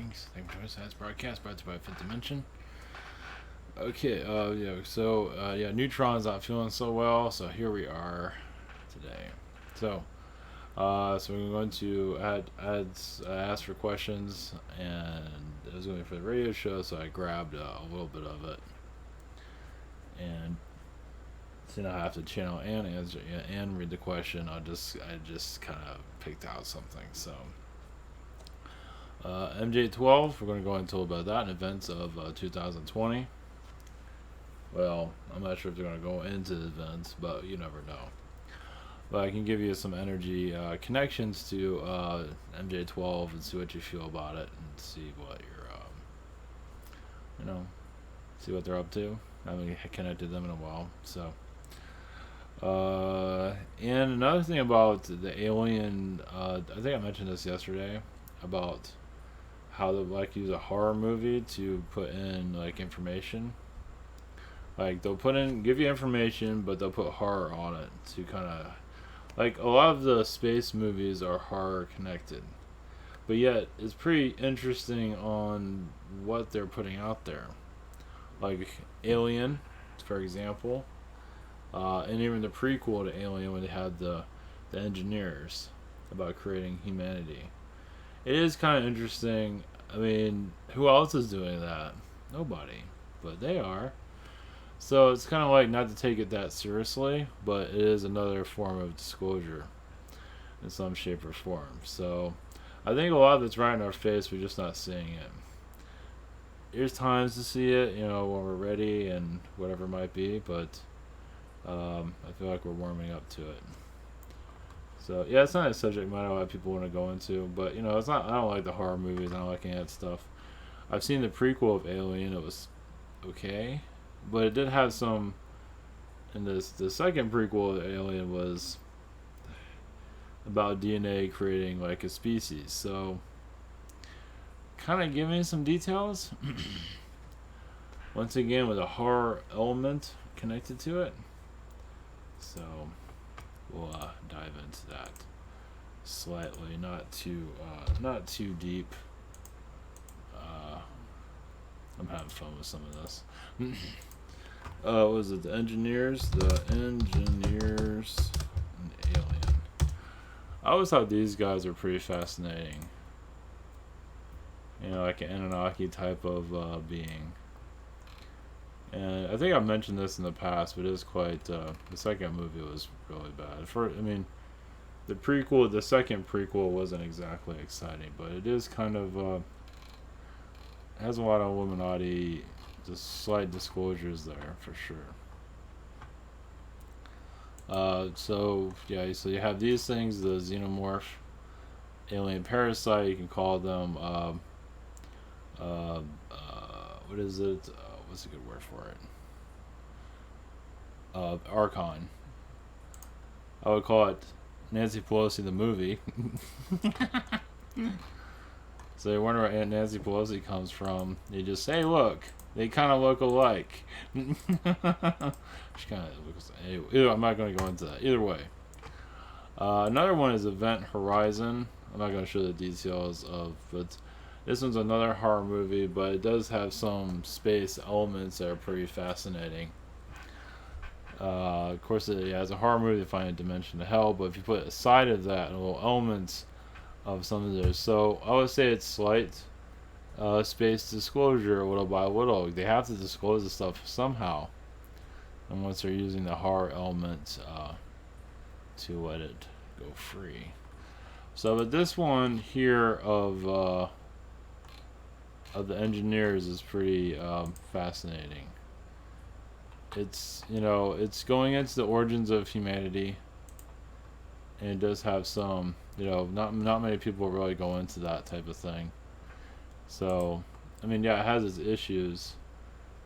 Greetings. Thank you for joining us. Broadcast brought to you by Fifth Dimension. Okay, Neutron's not feeling so well, so here we are today. So we're going to ask for questions, and it was going to be for the radio show, so I grabbed a little bit of it, and since I have to channel and answer and read the question, I just kind of picked out something. So MJ12, we're going to go into a little bit of that in events of 2020. Well, I'm not sure if they're going to go into the events, but you never know. But I can give you some energy connections to MJ12 and see what you feel about it, and see what see what they're up to. I haven't connected them in a while, so. And another thing about the alien, I think I mentioned this yesterday about how they use a horror movie to put in information. They'll give you information, but they'll put horror on it to kind of a lot of the space movies are horror connected, but yet it's pretty interesting on what they're putting out there, like Alien, for example. And even the prequel to Alien, when they had the engineers about creating humanity. It is kind of interesting. I mean, who else is doing that? Nobody. But they are. So it's kind of not to take it that seriously, but it is another form of disclosure in some shape or form. So I think a lot of it's right in our face, we're just not seeing it. There's times to see it, when we're ready and whatever it might be, but I feel like we're warming up to it. So yeah, it's not a subject matter a lot of people want to go into, but it's not. I don't like the horror movies. I don't like any of that stuff. I've seen the prequel of Alien. It was okay, but it did have some. And the second prequel of Alien was about DNA creating a species. So kind of give me some details. Once again, with a horror element connected to it. So we'll dive into that slightly, not too deep. I'm having fun with some of this. Was it the engineers? The engineers and Alien. I always thought these guys were pretty fascinating. Like an Anunnaki type of being. And I think I've mentioned this in the past, but it was quite. The second movie was really bad. The second prequel wasn't exactly exciting, but it is kind of has a lot of Illuminati, just slight disclosures there for sure. So you have these things, the xenomorph, alien parasite. You can call them. What is it? What's a good word for it? Archon. I would call it Nancy Pelosi the movie. So you wonder where Aunt Nancy Pelosi comes from. You just say, look, they kind of look alike. She kind of looks. Anyway, I'm not going to go into that. Either way. Another one is Event Horizon. I'm not going to show the details of, but this one's another horror movie, but it does have some space elements that are pretty fascinating. Of course, as a horror movie, you find a dimension to hell, but if you put aside of that, little elements of some of those, so I would say it's slight space disclosure, little by little. They have to disclose the stuff somehow, and once they're using the horror element to let it go free. So, but this one here of the engineers is pretty fascinating. It's it's going into the origins of humanity, and it does have some not many people really go into that type of thing. So I mean, it has its issues,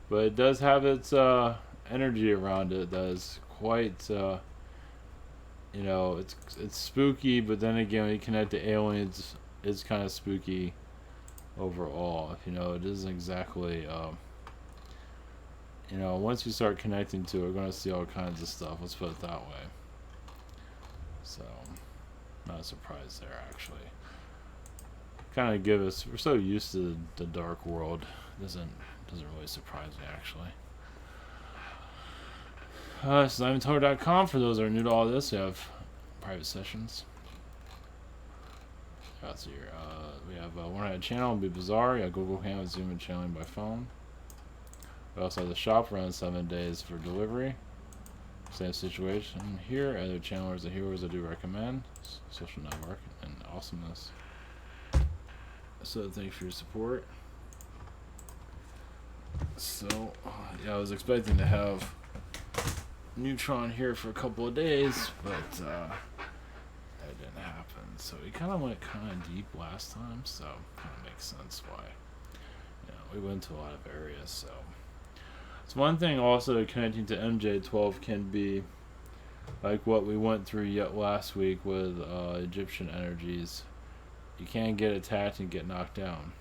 but it does have its energy around it that is quite it's spooky, but then again when you connect to aliens, it's kind of spooky overall. It isn't exactly once you start connecting to it, we're going to see all kinds of stuff. Let's put it that way. So, not a surprise there, actually. kind of give us. We're so used to the dark world. Doesn't really surprise me actually. This is IvanToner.com. For those that are new to all this, we have private sessions. That's here. We have one-headed channel, Be Bizarre. You have Google Hangout, Zoom, and channeling by phone. We also have the shop running 7 days for delivery. Same situation here. Other channelers and heroes I do recommend. Social network and awesomeness. So thank you for your support. So yeah, I was expecting to have Neutron here for a couple of days, but that didn't happen. So we kind of went kind of deep last time, so kind of makes sense why. We went to a lot of areas. So it's one thing also connecting to MJ12 can be like what we went through yet last week with Egyptian energies. You can get attacked and get knocked down.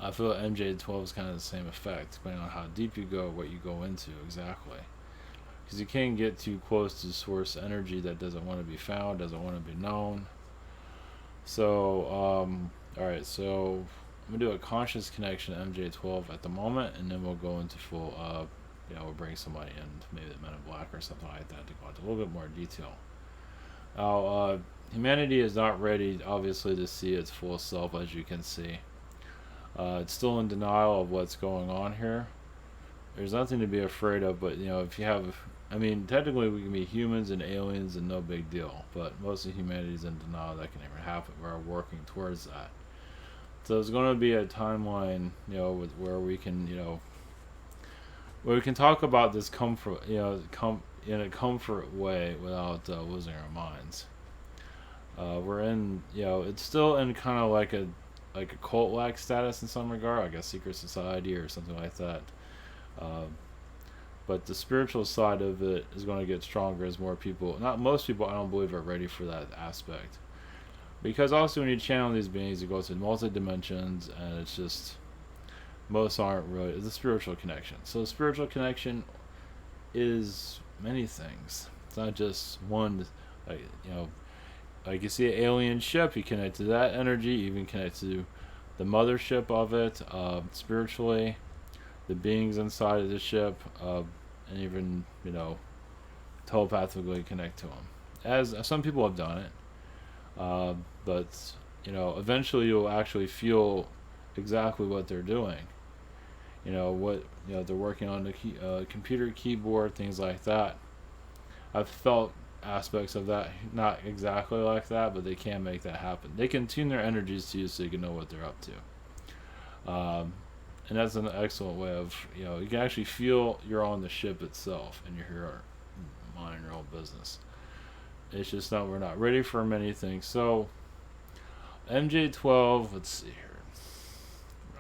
I feel MJ12 is kind of the same effect, depending on how deep you go, what you go into exactly. Because you can't get too close to source energy that doesn't want to be found, doesn't want to be known. So, alright, so I'm going to do a conscious connection to MJ12 at the moment, and then we'll go into full, we'll bring somebody in, maybe the Men in Black or something like that, to go into a little bit more detail. Now, humanity is not ready, obviously, to see its full self, as you can see. It's still in denial of what's going on here. There's nothing to be afraid of, but if you have, technically we can be humans and aliens and no big deal, but most of humanity is in denial that can ever happen. We're working towards that. So there's going to be a timeline, where we can, where we can talk about this comfort, in a comfort way without losing our minds. We're in, it's still in kind of like a cult-like status in some regard, like a secret society or something like that. But the spiritual side of it is going to get stronger as more people, not most people, I don't believe, are ready for that aspect. Because also when you channel these beings, you go to multi-dimensions, and it's just, most aren't really, it's a spiritual connection. So spiritual connection is many things. It's not just one, like you see an alien ship, you connect to that energy, you even connect to the mothership of it, spiritually, the beings inside of the ship, and even, telepathically connect to them. As some people have done it, but, eventually you'll actually feel exactly what they're doing. They're working on the computer keyboard, things like that. I've felt aspects of that, not exactly like that, but they can make that happen. They can tune their energies to you so you can know what they're up to. And that's an excellent way of, you can actually feel you're on the ship itself and you're here minding your own business. It's just we're not ready for many things. So, MJ12, let's see here.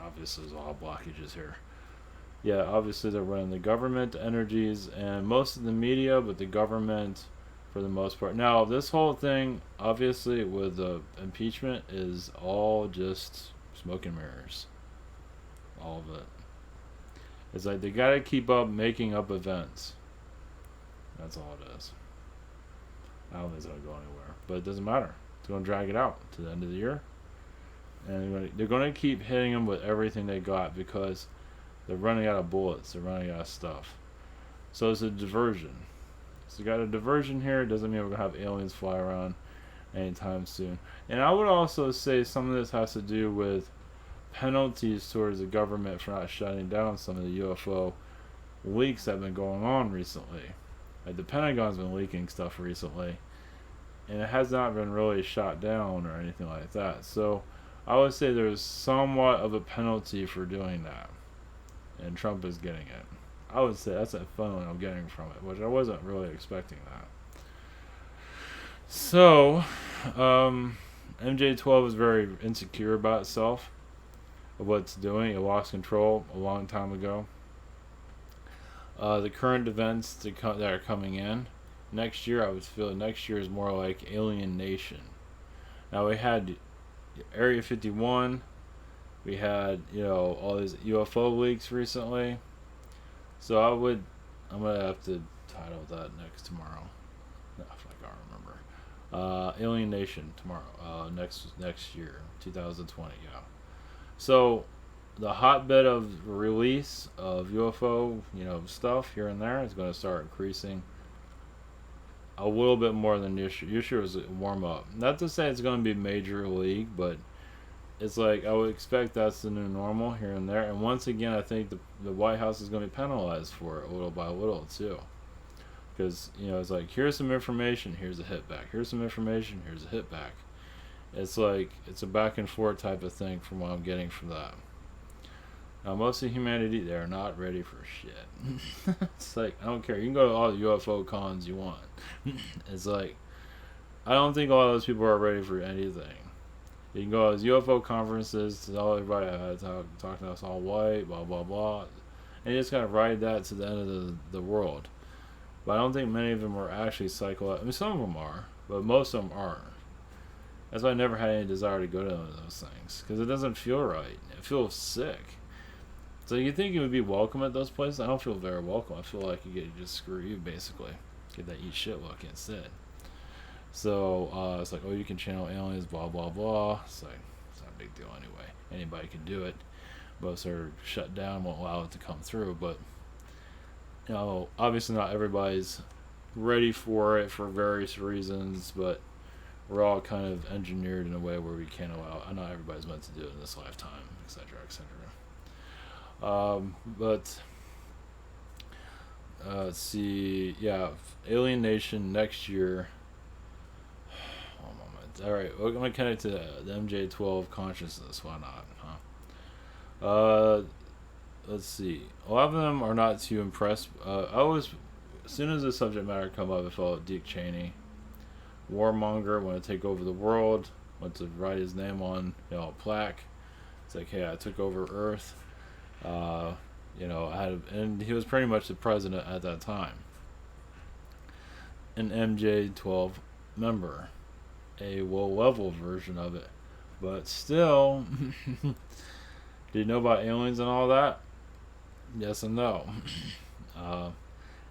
Obviously, there's a lot of blockages here. Yeah, obviously they're running the government energies and most of the media, but the government for the most part. Now, this whole thing, obviously, with the impeachment is all just smoke and mirrors. All of it. It's like they gotta keep up making up events. That's all it is. I don't think it's gonna go anywhere, but it doesn't matter. It's gonna drag it out to the end of the year, and they're gonna keep hitting them with everything they got because they're running out of bullets. They're running out of stuff. So it's a diversion. So you got a diversion here. It doesn't mean we're gonna have aliens fly around anytime soon. And I would also say some of this has to do with penalties towards the government for not shutting down some of the UFO leaks that have been going on recently. Like the Pentagon's been leaking stuff recently, and it has not been really shot down or anything like that. So I would say there's somewhat of a penalty for doing that, and Trump is getting it. I would say that's a feeling I'm getting from it, which I wasn't really expecting that. So, MJ12 is very insecure about itself, of what it's doing. It lost control a long time ago. The current events that are coming in next year, I would feel next year is more like Alien Nation. Now we had Area 51, we had all these UFO leaks recently. So I'm gonna have to title that next tomorrow. No, if I can't remember. Alien Nation tomorrow. Next year, 2020. Yeah. So the hotbed of release of UFO, stuff here and there is going to start increasing a little bit more than this year. This year was a warm up. Not to say it's going to be major league, but it's like I would expect that's the new normal here and there. And once again, I think the White House is going to be penalized for it little by little too, because it's like, here's some information, here's a hit back. Here's some information, here's a hit back. It's like it's a back and forth type of thing from what I'm getting from that. Now, most of humanity, they're not ready for shit. It's like, I don't care. You can go to all the UFO cons you want. It's like, I don't think a lot of those people are ready for anything. You can go to those UFO conferences, tell everybody, talking to us all white, blah, blah, blah. And you just kind of ride that to the end of the world. But I don't think many of them are actually psycho. I mean, some of them are, but most of them aren't. That's why I never had any desire to go to those things. Because it doesn't feel right. It feels sick. So you think you would be welcome at those places? I don't feel very welcome. I feel like you get to just screw you, basically. Get that eat shit look instead. So it's like, oh, you can channel aliens, blah, blah, blah. It's like, it's not a big deal anyway. Anybody can do it. Most are shut down, won't allow it to come through. But, obviously not everybody's ready for it for various reasons. But we're all kind of engineered in a way where we can't allow, not everybody's meant to do it in this lifetime, etc., etc. But let's see. Yeah, Alien Nation next year. One moment. All right, we're gonna connect to the MJ12 consciousness. Why not? Huh? Let's see. A lot of them are not too impressed. As soon as the subject matter come up, I felt Dick Cheney, warmonger, want to take over the world, want to write his name on a plaque. It's like, hey, I took over Earth. And he was pretty much the president at that time. An MJ12 member, a low-level version of it, but still, did you know about aliens and all that? Yes and no.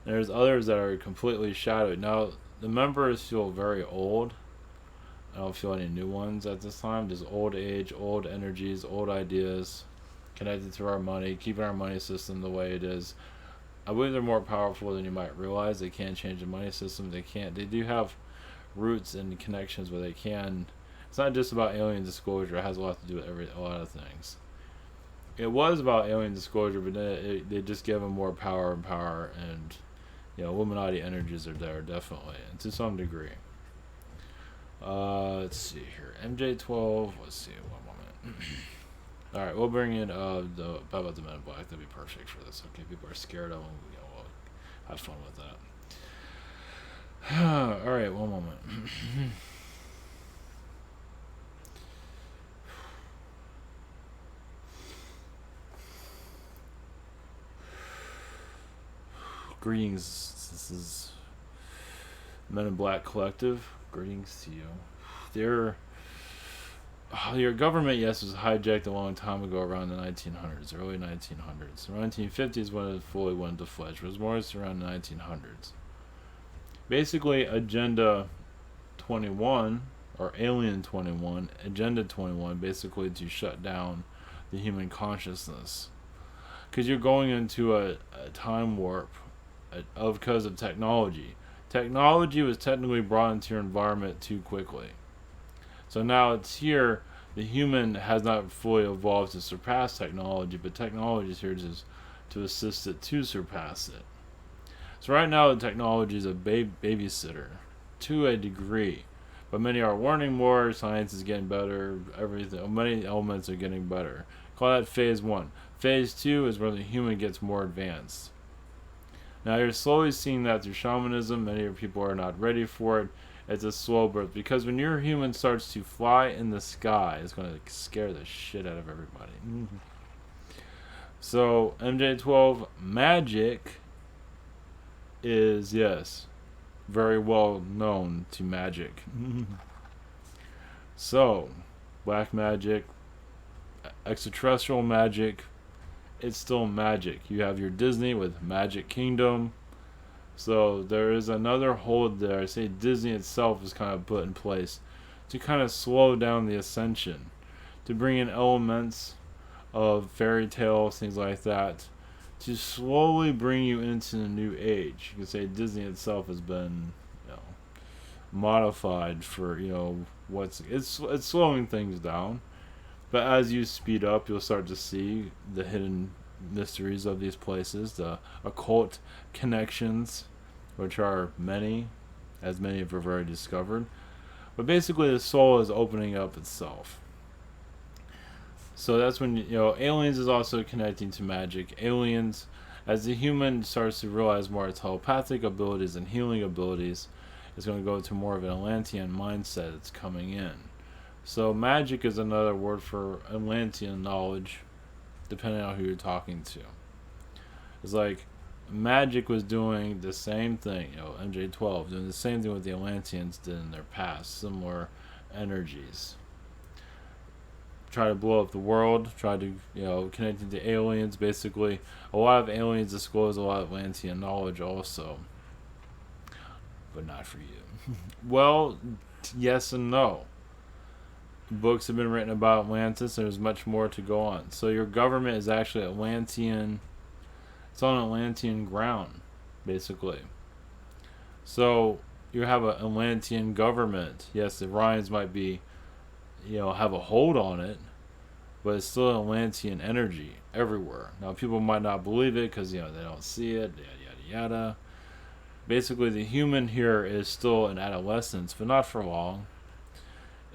There's others that are completely shadowed. Now, the members feel very old. I don't feel any new ones at this time. Just old age, old energies, old ideas, connected to our money, keeping our money system the way it is. I believe they're more powerful than you might realize. They can change the money system. They do have roots and connections where they can. It's not just about alien disclosure. It has a lot to do with a lot of things. It was about alien disclosure, but then they just give them more power, and Illuminati energies are there definitely, and to some degree. Let's see here, MJ12. Let's see, one moment. All right, we'll bring in how about the Men in Black? That'd be perfect for this. Okay, people are scared of them. We'll have fun with that. All right, one moment. Greetings. This is Men in Black Collective. Greetings to you. Your government, yes, was hijacked a long time ago, around the 1900s, early 1900s. The 1950s when it fully went to fledged. It was more around the 1900s. Basically, Agenda 21, or Alien 21, Agenda 21, basically to shut down the human consciousness. Because you're going into a time warp because of technology. Technology was technically brought into your environment too quickly. So now it's here. The human has not fully evolved to surpass technology, but technology is here to assist it to surpass it. So right now, the technology is a babysitter to a degree, but many are learning more. Science is getting better. Everything, many elements are getting better. Call that phase 1. Phase 2 is where the human gets more advanced. Now you're slowly seeing that through shamanism. Many people are not ready for it. It's a slow birth, because when your human starts to fly in the sky, it's going to scare the shit out of everybody. So MJ12 magic is, yes, very well known to magic. So black magic, extraterrestrial magic, it's still magic. You have your Disney with Magic Kingdom, So there is another hold there. I say Disney itself is kind of put in place to kind of slow down the ascension, to bring in elements of fairy tales, things like that, to slowly bring you into the new age. You can say Disney itself has been, you know, modified for, what's it's slowing things down. But as you speed up, you'll start to see the hidden mysteries of these places, the occult connections, which are many, as many have already discovered. But basically, the soul is opening up itself. So that's when, aliens is also connecting to magic. Aliens, as the human starts to realize more telepathic abilities and healing abilities, is going to go to more of an Atlantean mindset that's coming in. So magic is another word for Atlantean knowledge, depending on who you're talking to. It's like magic was doing the same thing, MJ12 doing the same thing what the Atlanteans did in their past, similar energies. Try to blow up the world, try to, connect into aliens. Basically, a lot of aliens disclose a lot of Atlantean knowledge also, but not for you. Well, yes and no. Books have been written about Atlantis. There's much more to go on. So your government is actually Atlantean. It's on Atlantean ground, basically. So you have an Atlantean government. Yes, the Ryans might be, have a hold on it, but it's still Atlantean energy everywhere. Now people might not believe it because they don't see it. Yada yada yada. Basically, the human here is still in adolescence, but not for long.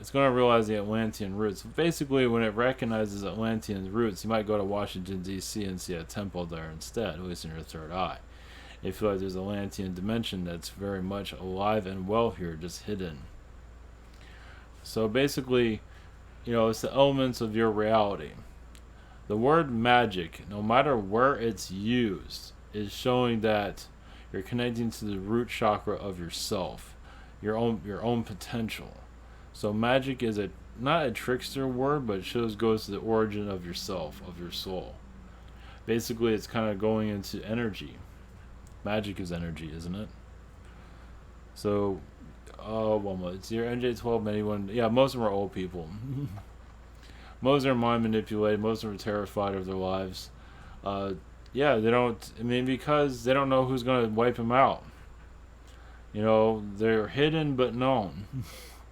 It's going to realize the Atlantean roots. Basically, when it recognizes Atlantean roots, you might go to Washington, D.C. and see a temple there instead, at least in your third eye. You feel like there's an Atlantean dimension that's very much alive and well here, just hidden. So basically, it's the elements of your reality. The word magic, no matter where it's used, is showing that you're connecting to the root chakra of yourself, your own potential. So magic is not a trickster word, but it goes to the origin of yourself, of your soul. Basically, it's kind of going into energy. Magic is energy, isn't it? So, it's your MJ12, anyone. Yeah, most of them are old people. Most of them are mind manipulated. Most of them are terrified of their lives. They don't. Because they don't know who's going to wipe them out. They're hidden but known.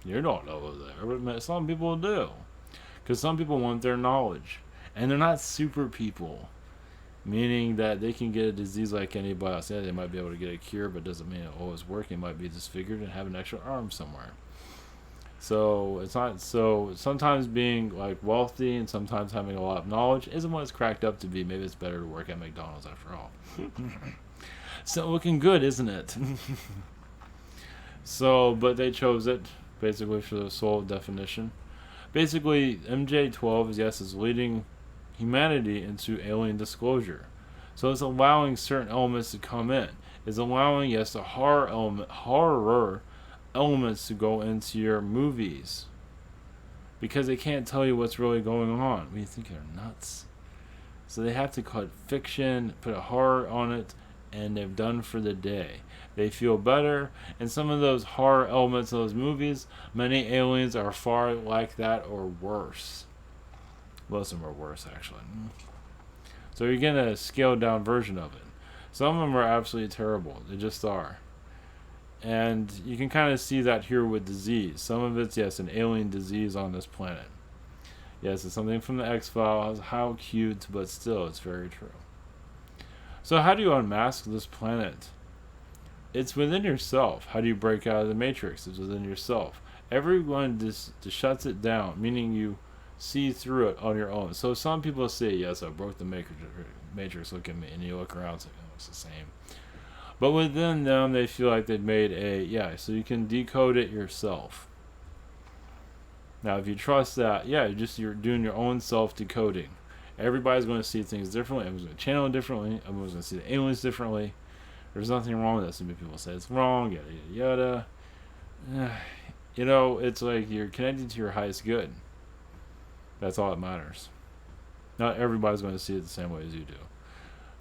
You don't know there, but some people do. Because some people want their knowledge. And they're not super people. Meaning that they can get a disease like anybody else. Yeah, they might be able to get a cure, but doesn't mean it always works. They might be disfigured and have an extra arm somewhere. So it's not so. Sometimes being like wealthy and sometimes having a lot of knowledge isn't what it's cracked up to be. Maybe it's better to work at McDonald's after all. So looking good, isn't it? So, but they chose it basically for the soul definition. Basically, MJ12 is leading humanity into alien disclosure. So it's allowing certain elements to come in. It's allowing, the horror elements to go into your movies. Because they can't tell you what's really going on. You think they're nuts. So they have to cut fiction, put a horror on it, and they're done for the day. They feel better, and some of those horror elements of those movies, many aliens are far like that or worse. Most of them are worse, actually. So you're getting a scaled down version of it. Some of them are absolutely terrible. They just are. And you can kind of see that here with disease. Some of it's, an alien disease on this planet. Yes, it's something from the X-Files. How cute, but still, it's very true. So how do you unmask this planet? It's within yourself. How do you break out of the matrix? It's within yourself. Everyone just shuts it down, meaning you see through it on your own. So some people say, yes, I broke the matrix, look at me. And you look around, it's like, oh, it's the same. But within them, they feel like they've made so you can decode it yourself. Now, if you trust that, you're doing your own self-decoding. Everybody's going to see things differently. Everyone's going to channel it differently. Everyone's going to see the aliens differently. There's nothing wrong with that. Some people say it's wrong, yada, yada. It's like you're connected to your highest good. That's all that matters. Not everybody's going to see it the same way as you do.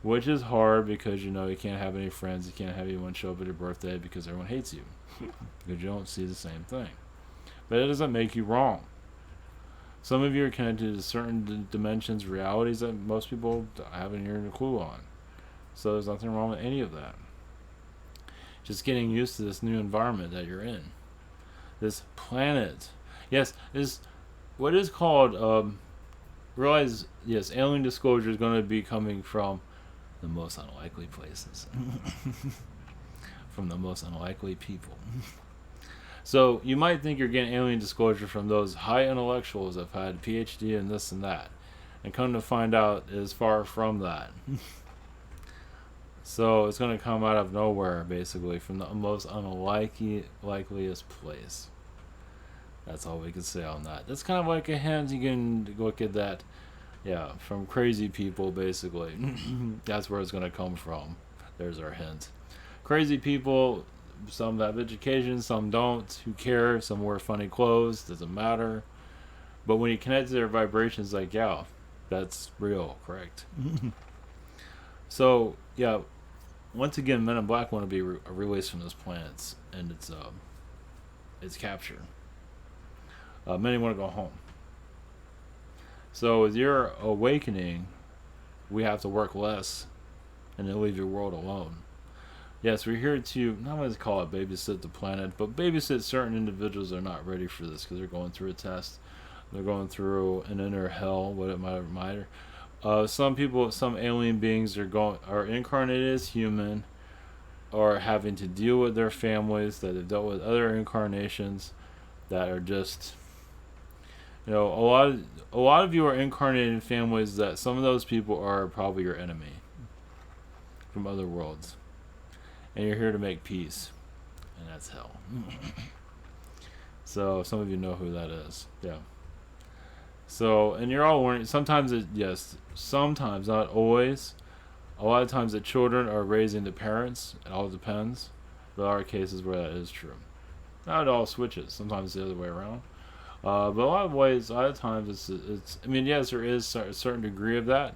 which is hard because you can't have any friends, you can't have anyone show up at your birthday because everyone hates you because you don't see the same thing. But it doesn't make you wrong. Some of you are connected to certain dimensions, realities that most people haven't even a clue on. So there's nothing wrong with any of that. Just getting used to this new environment that you're in. This planet. Yes, this what is called realize yes, alien disclosure is going to be coming from the most unlikely places. From the most unlikely people. So you might think you're getting alien disclosure from those high intellectuals that have had PhD in this and that. And come to find out it is far from that. So it's going to come out of nowhere, basically, from the most unlikeliest place. That's all we can say on that. That's kind of like a hint. You can look at that, yeah, from crazy people, basically. That's where it's going to come from. There's our hint. Crazy people, some have education, some don't. Who cares? Some wear funny clothes. Doesn't matter. But when you connect to their vibrations, like, yeah, that's real, correct? So, yeah, once again, Men in Black want to be released from this planet, and it's capture. Many want to go home. So with your awakening, we have to work less and then leave your world alone. Yes, we're here to, not going to call it babysit the planet, but babysit certain individuals that are not ready for this because they're going through a test. They're going through an inner hell, what it might matter. Some people, some alien beings are incarnated as human, or having to deal with their families that have dealt with other incarnations that are just, a lot of you are incarnated in families that some of those people are probably your enemy from other worlds, and you're here to make peace, and that's hell. So some of you know who that is, yeah. So, and you're all learning. Sometimes, sometimes, not always. A lot of times the children are raising the parents. It all depends. There are cases where that is true. Not it all switches. Sometimes it's the other way around. But a lot of times it's. I mean, yes, there is a certain degree of that,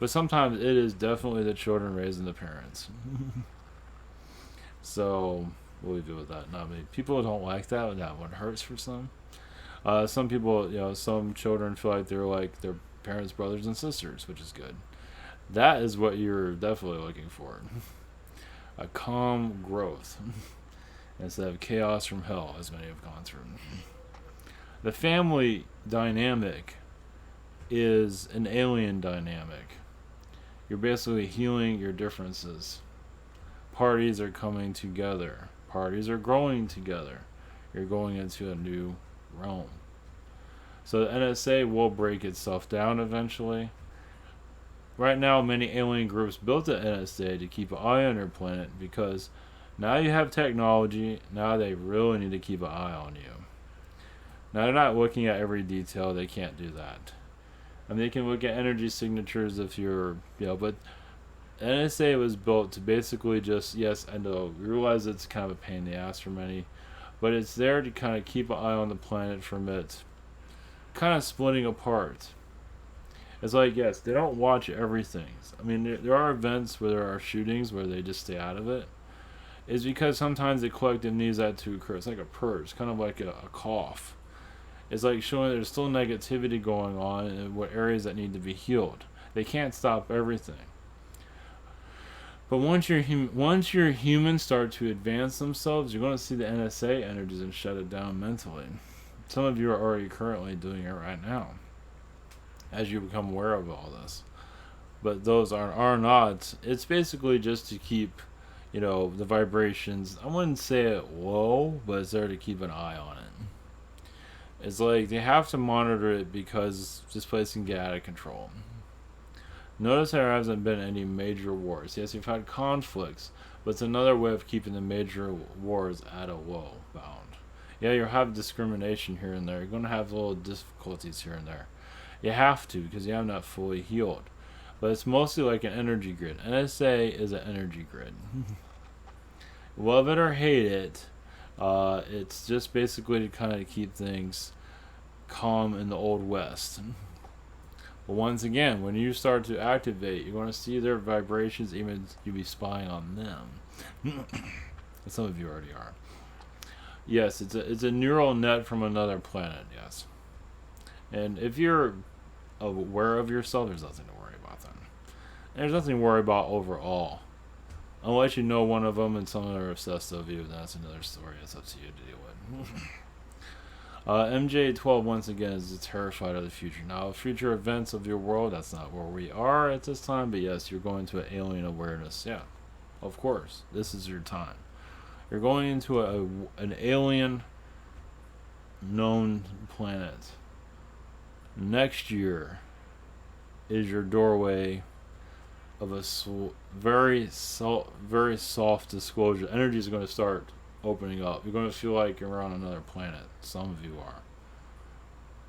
but sometimes it is definitely the children raising the parents. So we'll leave it with that. Not many people don't like that. That one hurts for some. Some people, some children feel like they're like their parents' brothers and sisters, which is good. That is what you're definitely looking for. A calm growth instead of chaos from hell, as many have gone through. The family dynamic is an alien dynamic. You're basically healing your differences. Parties are coming together. Parties are growing together. You're going into a new realm. So the NSA will break itself down eventually. Right now, many alien groups built the NSA to keep an eye on their planet because now you have technology. Now they really need to keep an eye on you. Now they're not looking at every detail. They can't do that. I mean, they can look at energy signatures if you're, but NSA was built to basically just, yes, I know, realize it's kind of a pain in the ass for many, but it's there to kind of keep an eye on the planet from it kind of splitting apart. It's like, yes, they don't watch everything. I mean, there are events where there are shootings where they just stay out of it. It's because sometimes the collective needs that to occur. It's like a purge, kind of like a cough. It's like showing there's still negativity going on in what areas that need to be healed. They can't stop everything. But once your humans start to advance themselves, you're going to see the NSA energies and shut it down mentally. Some of you are already currently doing it right now, as you become aware of all this. But those are not. It's basically just to keep, the vibrations, I wouldn't say it low, but it's there to keep an eye on it. It's like they have to monitor it because this place can get out of control. Notice there hasn't been any major wars. Yes, you've had conflicts, but it's another way of keeping the major wars at a low bound. Yeah, you'll have discrimination here and there. You're going to have little difficulties here and there. You have to because you have not fully healed. But it's mostly like an energy grid. NSA is an energy grid. Love it or hate it, it's just basically to kind of keep things calm in the Old West. But once again, when you start to activate, you're going to see their vibrations, even you be spying on them. Some of you already are. Yes, it's a neural net from another planet. Yes, and if you're aware of yourself, there's nothing to worry about then. And there's nothing to worry about overall, unless you know one of them and some are obsessed of you. That's another story. It's up to you to deal with. MJ12 once again is terrified of the future. Now, future events of your world, that's not where we are at this time, but yes, you're going to an alien awareness. Yeah, of course, this is your time. You're going into an alien known planet. Next year is your doorway of a very soft disclosure. Energy is going to start opening up. You're going to feel like you're on another planet. Some of you are.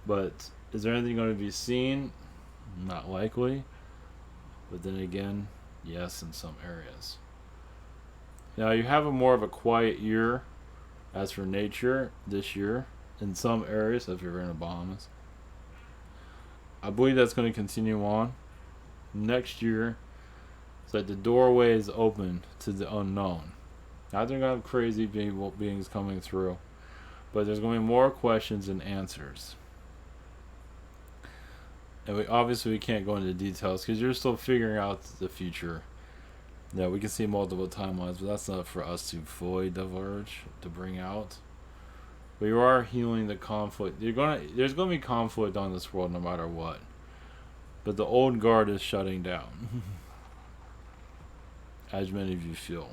But is there anything going to be seen? Not likely. But then again, yes, in some areas. Now you have a more of a quiet year as for nature this year in some areas if you're in the Bahamas. I believe that's going to continue on. Next year, it's like the doorway is open to the unknown. Not they're going to have crazy beings coming through, but there's going to be more questions than answers. And obviously we can't go into details because you're still figuring out the future. Yeah, we can see multiple timelines, but that's not for us to fully diverge to bring out. But you are healing the conflict. There's gonna be conflict on this world no matter what. But the old guard is shutting down. As many of you feel.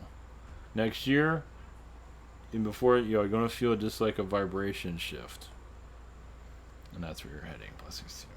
Next year, and before you're gonna feel just like a vibration shift. And that's where you're heading. Blessings to you.